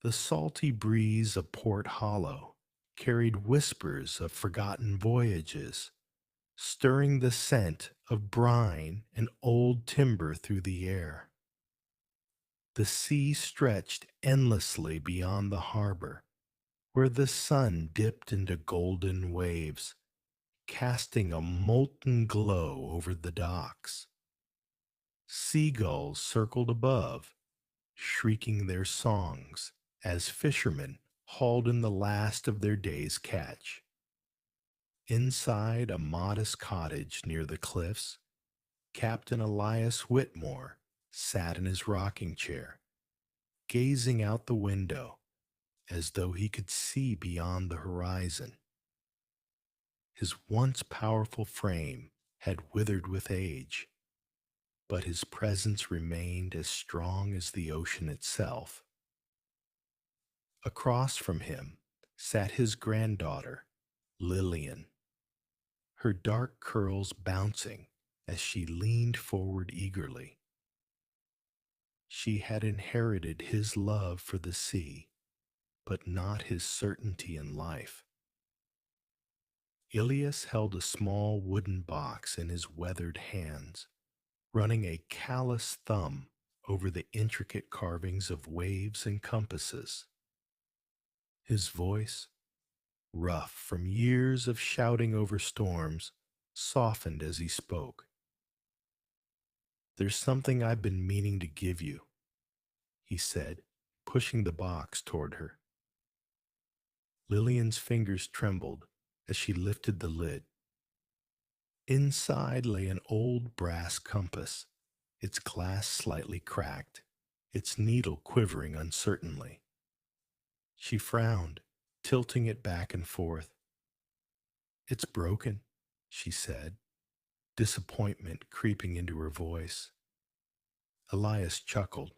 The salty breeze of Port Hollow carried whispers of forgotten voyages, stirring the scent of brine and old timber through the air. The sea stretched endlessly beyond the harbor, where the sun dipped into golden waves, casting a molten glow over the docks. Seagulls circled above, shrieking their songs as fishermen hauled in the last of their day's catch. Inside a modest cottage near the cliffs, Captain Elias Whitmore sat in his rocking chair, gazing out the window as though he could see beyond the horizon. His once powerful frame had withered with age, but his presence remained as strong as the ocean itself. Across from him sat his granddaughter, Lillian, her dark curls bouncing as she leaned forward eagerly. She had inherited his love for the sea, but not his certainty in life. Ilias held a small wooden box in his weathered hands, running a callous thumb over the intricate carvings of waves and compasses. His voice, rough from years of shouting over storms, softened as he spoke. "There's something I've been meaning to give you," he said, pushing the box toward her. Lillian's fingers trembled as she lifted the lid. Inside lay an old brass compass, its glass slightly cracked, its needle quivering uncertainly. She frowned, tilting it back and forth. "It's broken," she said, disappointment creeping into her voice. Elias chuckled,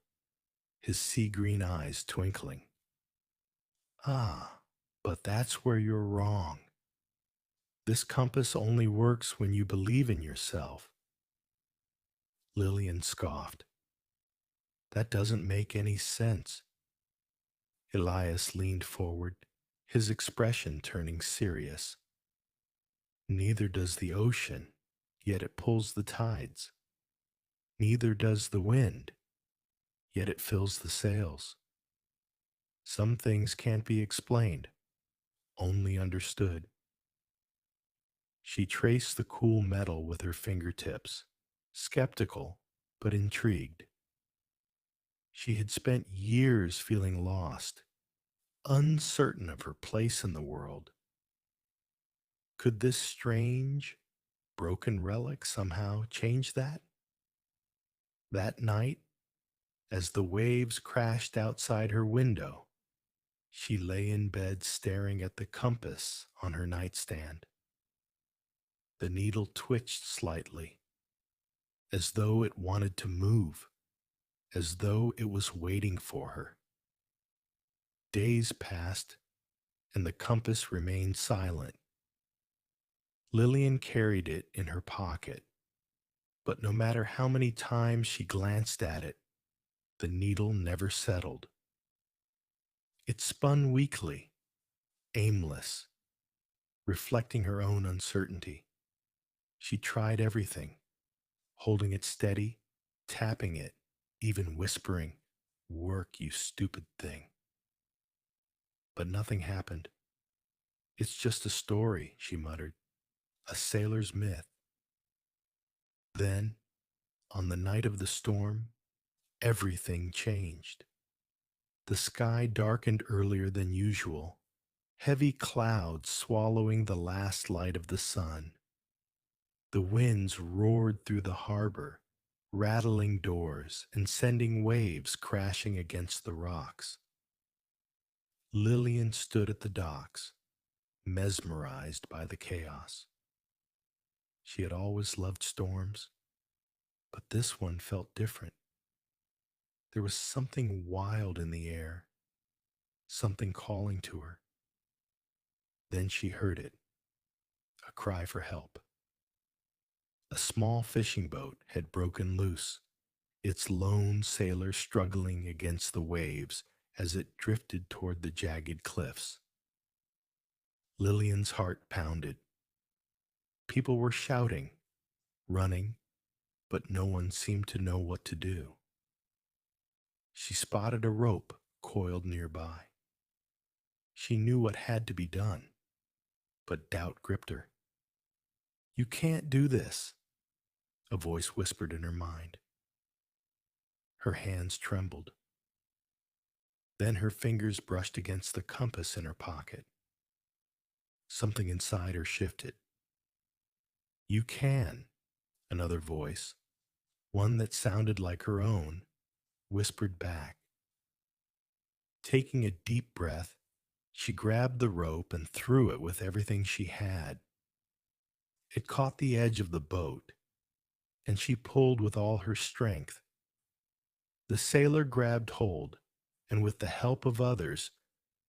his sea-green eyes twinkling. "Ah, but that's where you're wrong. This compass only works when you believe in yourself." Lillian scoffed. "That doesn't make any sense." Elias leaned forward, his expression turning serious. "Neither does the ocean, yet it pulls the tides. Neither does the wind, yet it fills the sails. Some things can't be explained, only understood." She traced the cool metal with her fingertips, skeptical but intrigued. She had spent years feeling lost, uncertain of her place in the world. Could this strange, broken relic somehow change that? That night, as the waves crashed outside her window, she lay in bed staring at the compass on her nightstand. The needle twitched slightly, as though it wanted to move, as though it was waiting for her. Days passed, and the compass remained silent. Lillian carried it in her pocket, but no matter how many times she glanced at it, the needle never settled. It spun weakly, aimless, reflecting her own uncertainty. She tried everything, holding it steady, tapping it, even whispering, "Work, you stupid thing." But nothing happened. "It's just a story," she muttered, "a sailor's myth." Then, on the night of the storm, everything changed. The sky darkened earlier than usual, heavy clouds swallowing the last light of the sun. The winds roared through the harbor, rattling doors and sending waves crashing against the rocks. Lillian stood at the docks, mesmerized by the chaos. She had always loved storms, but this one felt different. There was something wild in the air, something calling to her. Then she heard it, a cry for help. A small fishing boat had broken loose, its lone sailor struggling against the waves as it drifted toward the jagged cliffs. Lillian's heart pounded. People were shouting, running, but no one seemed to know what to do. She spotted a rope coiled nearby. She knew what had to be done, but doubt gripped her. "You can't do this," a voice whispered in her mind. Her hands trembled. Then her fingers brushed against the compass in her pocket. Something inside her shifted. "You can," another voice, one that sounded like her own, whispered back. Taking a deep breath, she grabbed the rope and threw it with everything she had. It caught the edge of the boat, and she pulled with all her strength. The sailor grabbed hold, and with the help of others,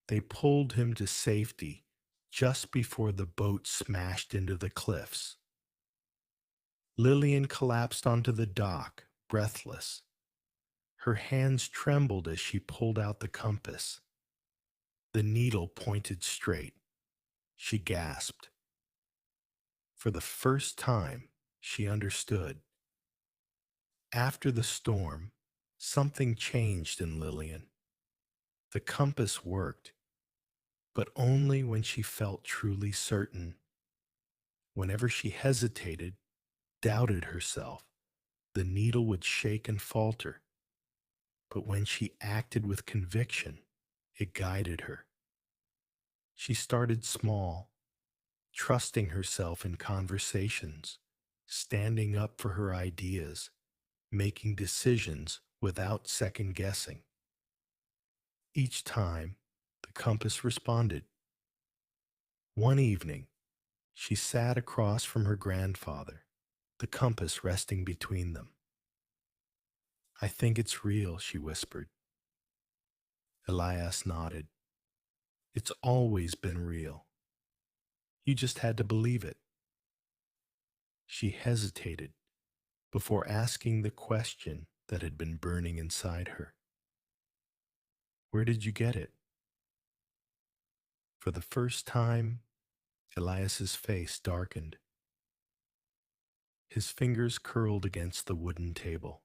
they pulled him to safety just before the boat smashed into the cliffs. Lillian collapsed onto the dock, breathless. Her hands trembled as she pulled out the compass. The needle pointed straight. She gasped. For the first time, she understood. After the storm, something changed in Lillian. The compass worked, but only when she felt truly certain. Whenever she hesitated, doubted herself, the needle would shake and falter. But when she acted with conviction, it guided her. She started small, trusting herself in conversations, standing up for her ideas, making decisions without second guessing. Each time, the compass responded. One evening, she sat across from her grandfather, the compass resting between them. "I think it's real," she whispered. Elias nodded. "It's always been real. You just had to believe it." She hesitated before asking the question that had been burning inside her. "Where did you get it?" For the first time, Elias's face darkened. His fingers curled against the wooden table.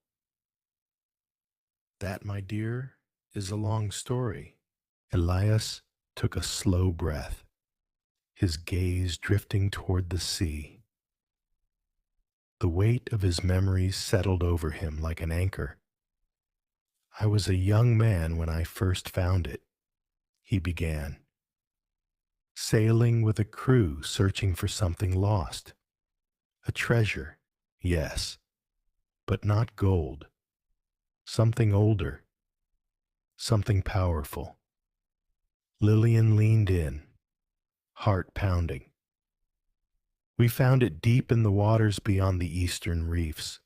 "That, my dear, is a long story." Elias took a slow breath, his gaze drifting toward the sea. The weight of his memories settled over him like an anchor. "I was a young man when I first found it," he began. "Sailing with a crew searching for something lost. A treasure, yes, but not gold. Something older, something powerful." Lillian leaned in, heart pounding. "We found it deep in the waters beyond the eastern reefs.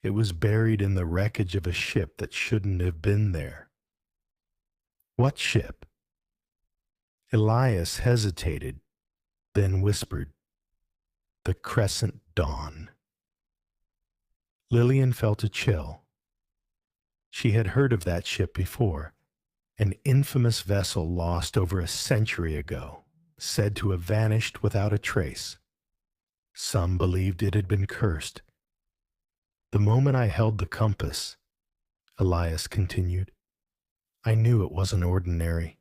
It was buried in the wreckage of a ship that shouldn't have been there." "What ship?" Elias hesitated, then whispered, "The Crescent Dawn." Lillian felt a chill. She had heard of that ship before, an infamous vessel lost over a century ago, said to have vanished without a trace. Some believed it had been cursed. "The moment I held the compass," Elias continued, "I knew it wasn't ordinary.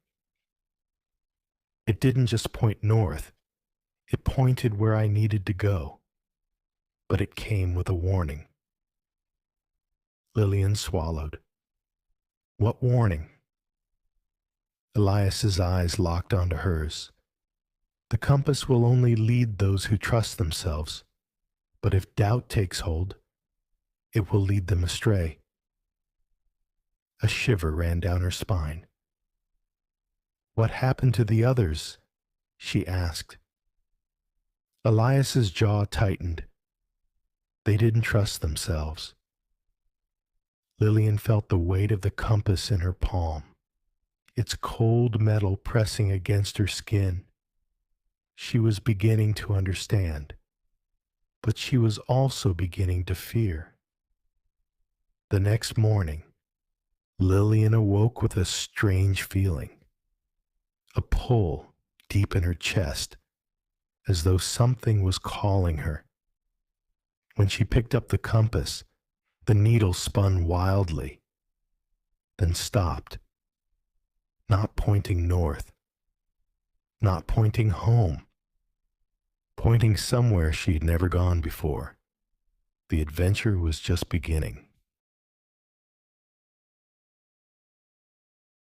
It didn't just point north, it pointed where I needed to go. But it came with a warning." Lillian swallowed. "What warning?" Elias's eyes locked onto hers. "The compass will only lead those who trust themselves, but if doubt takes hold, it will lead them astray." A shiver ran down her spine. "What happened to the others?" she asked. Elias's jaw tightened. "They didn't trust themselves." Lillian felt the weight of the compass in her palm, its cold metal pressing against her skin. She was beginning to understand, but she was also beginning to fear. The next morning, Lillian awoke with a strange feeling, a pull deep in her chest, as though something was calling her. When she picked up the compass, the needle spun wildly, then stopped, not pointing north, not pointing home, pointing somewhere she'd never gone before. The adventure was just beginning.